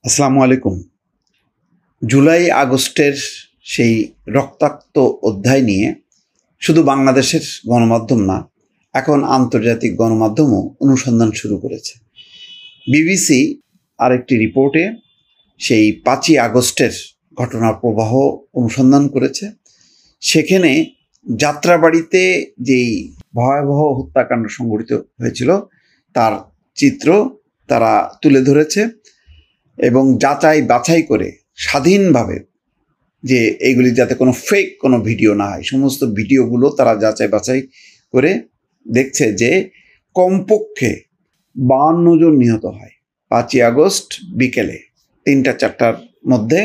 আসসালামু আলাইকুম। জুলাই আগস্টের সেই রক্তাক্ত অধ্যায় নিয়ে শুধু বাংলাদেশের গণমাধ্যম না, এখন আন্তর্জাতিক গণমাধ্যমও অনুসন্ধান শুরু করেছে। বিবিসি আরেকটি রিপোর্টে সেই 5ই আগস্টের ঘটনার প্রবাহ অনুসন্ধান করেছে। সেখানে যাত্রাবাড়িতে যেই ভয়াবহ হত্যাকাণ্ড সংঘটিত হয়েছিল তার চিত্র তারা তুলে ধরেছে এবং যাচাই বাছাই করে স্বাধীনভাবে যে এইগুলি যাতে কোনো ফেক কোনো ভিডিও না হয়, সমস্ত ভিডিওগুলো তারা যাচাই বাছাই করে দেখছে যে কমপক্ষে 52 জন নিহত হয় 5ই আগস্ট বিকেলে 3টা-4টার মধ্যে।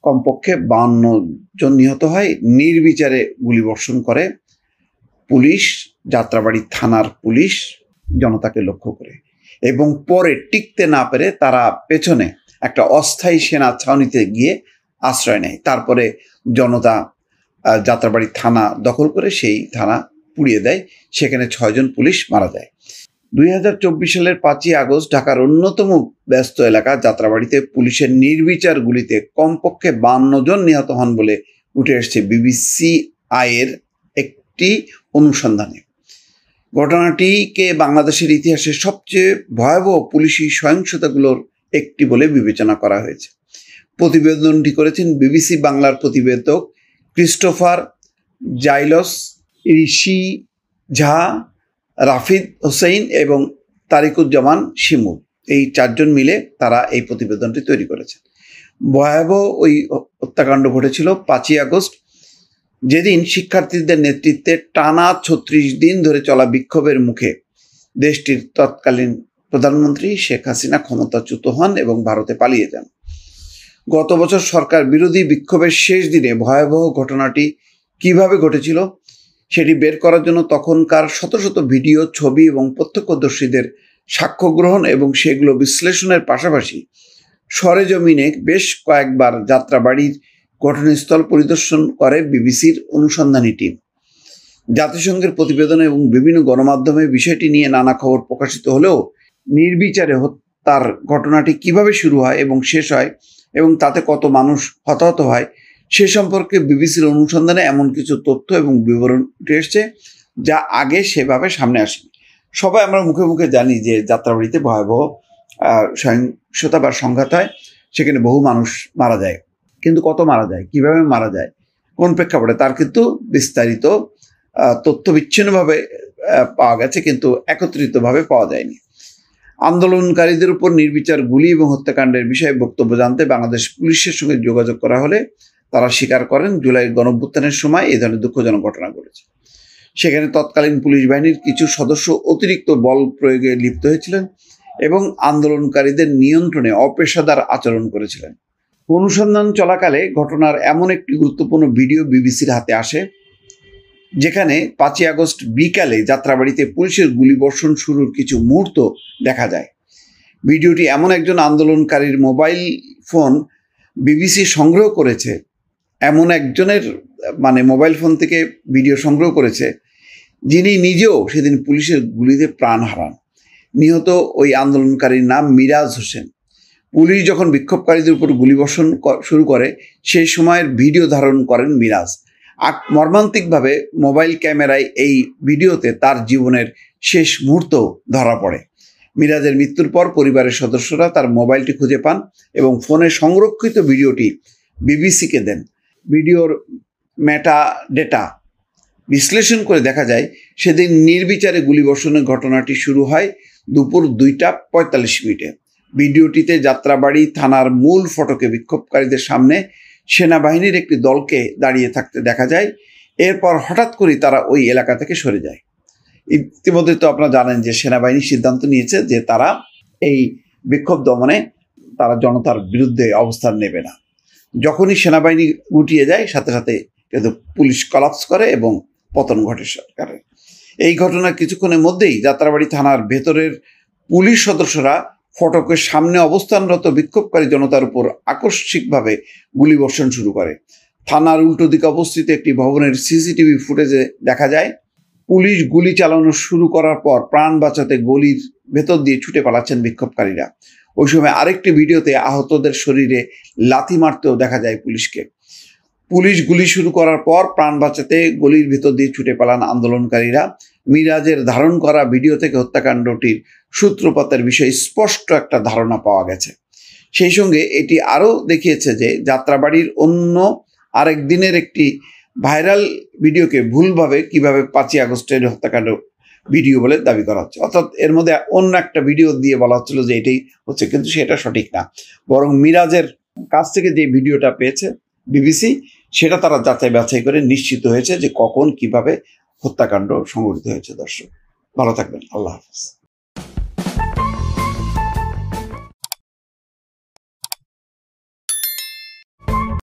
কমপক্ষে 52 জন নিহত হয়। নির্বিচারে গুলিবর্ষণ করে পুলিশ, যাত্রাবাড়ি থানার পুলিশ জনতাকে লক্ষ্য করে, এবং পরে টিকতে না পেরে তারা পেছনে একটা অস্থায়ী সেনা ছাউনিতে গিয়ে আশ্রয় নেয়। তারপরে জনতা যাত্রাবাড়ি থানা দখল করে সেই থানা পুড়িয়ে দেয়। সেখানে 6 জন পুলিশ মারা যায়। 2024 সালের 5ই আগস্ট ঢাকার অন্যতম ব্যস্ত এলাকা যাত্রাবাড়িতে পুলিশের নির্বিচার গুলিতে কমপক্ষে 52 জন নিহত হন বলে উঠে এসেছে বিবিসি এর একটি অনুসন্ধানে। ঘটনাটিকে বাংলাদেশের ইতিহাসে সবচেয়ে ভয়াবহ পুলিশি সহিংসতাগুলোর একটি বলে বিবেচনা করা হয়েছে। প্রতিবেদনটি করেছেন বিবিসি বাংলার প্রতিবেদক ক্রিস্টোফার জাইলস, ঋষি ঝা, রাফিদ হোসেন এবং তারিকুজ্জামান শিমুল, এই 4 জন মিলে তারা এই প্রতিবেদনটি তৈরি করেছেন। ভয়াবহ ওই হত্যাকাণ্ড ঘটেছিল 5ই আগস্ট, যেদিন শিক্ষার্থীদের নেতৃত্বে টানা 36 দিন ধরে চলা বিক্ষোভের মুখে দেশটির তৎকালীন প্রধানমন্ত্রী শেখ হাসিনা ক্ষমতাচ্যুত হন এবং ভারতে পালিয়ে যান। গত বছর সরকার বিরোধী বিক্ষোভের শেষ দিনে ভয়াবহ ঘটনাটি কিভাবে ঘটেছিল সেটি বের করার জন্য তখনকার শত শত ভিডিও, ছবি এবং প্রত্যক্ষদর্শীদের সাক্ষ্য গ্রহণ এবং সেগুলো বিশ্লেষণের পাশাপাশি সরেজমিনে বেশ কয়েকবার যাত্রাবাড়ির ঘটনাস্থল পরিদর্শন করে বিবিসির অনুসন্ধানী টিম। জাতিসংঘের প্রতিবেদন এবং বিভিন্ন গণমাধ্যমে বিষয়টি নিয়ে নানা খবর প্রকাশিত হলেও নির্বিচারে হত্যার ঘটনাটি কিভাবে শুরু হয় এবং শেষ হয় এবং তাতে কত মানুষ হতাহত হয় সে সম্পর্কে বিবিসির অনুসন্ধানে এমন কিছু তথ্য এবং বিবরণ উঠে এসছে যা আগে সেভাবে সামনে আসেনি। সবাই আমরা মুখে মুখে জানি যে যাত্রাবাড়িতে ভয়াবহ সহিংসতা বা সংঘাত হয়, সেখানে বহু মানুষ মারা যায়। কিন্তু কত মারা যায়, কিভাবে মারা যায়, কোন প্রেক্ষাপটে, তার কিন্তু বিস্তারিত তথ্য বিচ্ছিন্নভাবে পাওয়া গেছে, কিন্তু একত্রিতভাবে পাওয়া যায়নি। আন্দোলনকারীদের উপর নির্বিচার গুলি এবং হত্যাকাণ্ডের বিষয়ে বক্তব্য জানতে বাংলাদেশ পুলিশের সঙ্গে যোগাযোগ করা হলে তারা স্বীকার করেন জুলাই গণঅভ্যুত্থানের সময় এই ধরনের দুঃখজনক ঘটনা ঘটেছে। সেখানে তৎকালীন পুলিশ বাহিনীর কিছু সদস্য অতিরিক্ত বল প্রয়োগে লিপ্ত হয়েছিলেন এবং আন্দোলনকারীদের নিয়ন্ত্রণে অপেশাদার আচরণ করেছিলেন। অনুসন্ধান চলাকালে ঘটনার এমন একটি গুরুত্বপূর্ণ ভিডিও বিবিসির হাতে আসে যেখানে 5ই আগস্ট বিকালে যাত্রাবাড়িতে পুলিশের গুলিবর্ষণ শুরুর কিছু মুহূর্ত দেখা যায়। ভিডিওটি এমন একজন আন্দোলনকারীর মোবাইল ফোন বিবিসি সংগ্রহ করেছে, এমন একজনের মোবাইল ফোন থেকে ভিডিও সংগ্রহ করেছে যিনি নিজেও সেদিন পুলিশের গুলিতে প্রাণ হারান। নিহত ওই আন্দোলনকারীর নাম মিরাজ হোসেন। পুলিশ যখন বিক্ষোভকারীদের উপর গুলিবর্ষণ শুরু করে সেই সময়ের ভিডিও ধারণ করেন মিরাজ। মর্মান্তিকভাবে মোবাইল ক্যামেরায় এই ভিডিওতে তার জীবনের শেষ মুহূর্ত ধরা পড়ে। মিরাজের মৃত্যুর পর পরিবারের সদস্যরা তার মোবাইলটি খুঁজে পান এবং ফোনে সংরক্ষিত ভিডিওটি বিবিসিকে দেন। ভিডিওর মেটা ডেটা বিশ্লেষণ করে দেখা যায় সেদিন নির্বিচারে গুলিবর্ষণের ঘটনাটি শুরু হয় দুপুর 2:45 ভিডিওটিতে যাত্রাবাড়ি থানার মূল ফটকে বিক্ষোভকারীদের সামনে সেনাবাহিনীর একটি দলকে দাঁড়িয়ে থাকতে দেখা যায়। এরপর হঠাৎ করে তারা ওই এলাকা থেকে সরে যায়। ইতিমধ্যে তো আপনারা জানেন যে সেনাবাহিনী সিদ্ধান্ত নিয়েছে যে তারা এই বিক্ষোভ দমনে তারা জনতার বিরুদ্ধে অবস্থান নেবে না। যখনই সেনাবাহিনী গুটিয়ে যায় সাথে সাথে কিন্তু পুলিশ কলাপস করে এবং পতন ঘটে সরকারের। এই ঘটনার কিছুক্ষণের মধ্যেই যাত্রাবাড়ি থানার ভেতরের পুলিশ সদস্যরা ফটকের সামনে অবস্থানরত বিক্ষোভকারী জনতার উপর আকস্মিকভাবে গুলিবর্ষণ শুরু করে। থানার উল্টো দিকে অবস্থিত একটি ভবনের সিসিটিভি ফুটেজে দেখা যায় পুলিশ গুলি চালানো শুরু করার পর প্রাণ বাঁচাতে গলির ভেতর দিয়ে ছুটে পালাচ্ছেন বিক্ষোভকারীরা। ওই সময় আরেকটি ভিডিওতে আহতদের শরীরে লাথি মারতেও দেখা যায় পুলিশকে। পুলিশ গুলি শুরু করার পর প্রাণ বাঁচাতে গলির ভিতর দিয়ে ছুটে পালান আন্দোলনকারীরা। মিরাজের ধারণ করা ভিডিও থেকে হত্যাকাণ্ডটির সূত্রপাতের বিষয়ে স্পষ্ট একটা ধারণা পাওয়া গেছে। সেই সঙ্গে এটি আরও দেখিয়েছে যে যাত্রাবাড়ির অন্য আরেক দিনের একটি ভাইরাল ভিডিওকে ভুলভাবে কিভাবে 5ই আগস্টের হত্যাকাণ্ড ভিডিও বলে দাবি করা হচ্ছে। অর্থাৎ এর মধ্যে অন্য একটা ভিডিও দিয়ে বলা হচ্ছিল যে এটাই হচ্ছে, কিন্তু সেটা সঠিক না। বরং মিরাজের কাছ থেকে যে ভিডিওটা পেয়েছে বিবিসি, সেটা তারা যাচাই বাছাই করে নিশ্চিত হয়েছে যে কখন কিভাবে হত্যাকাণ্ড সংঘটিত হয়েছে। দর্শক ভালো থাকবেন, আল্লাহ হাফেজ।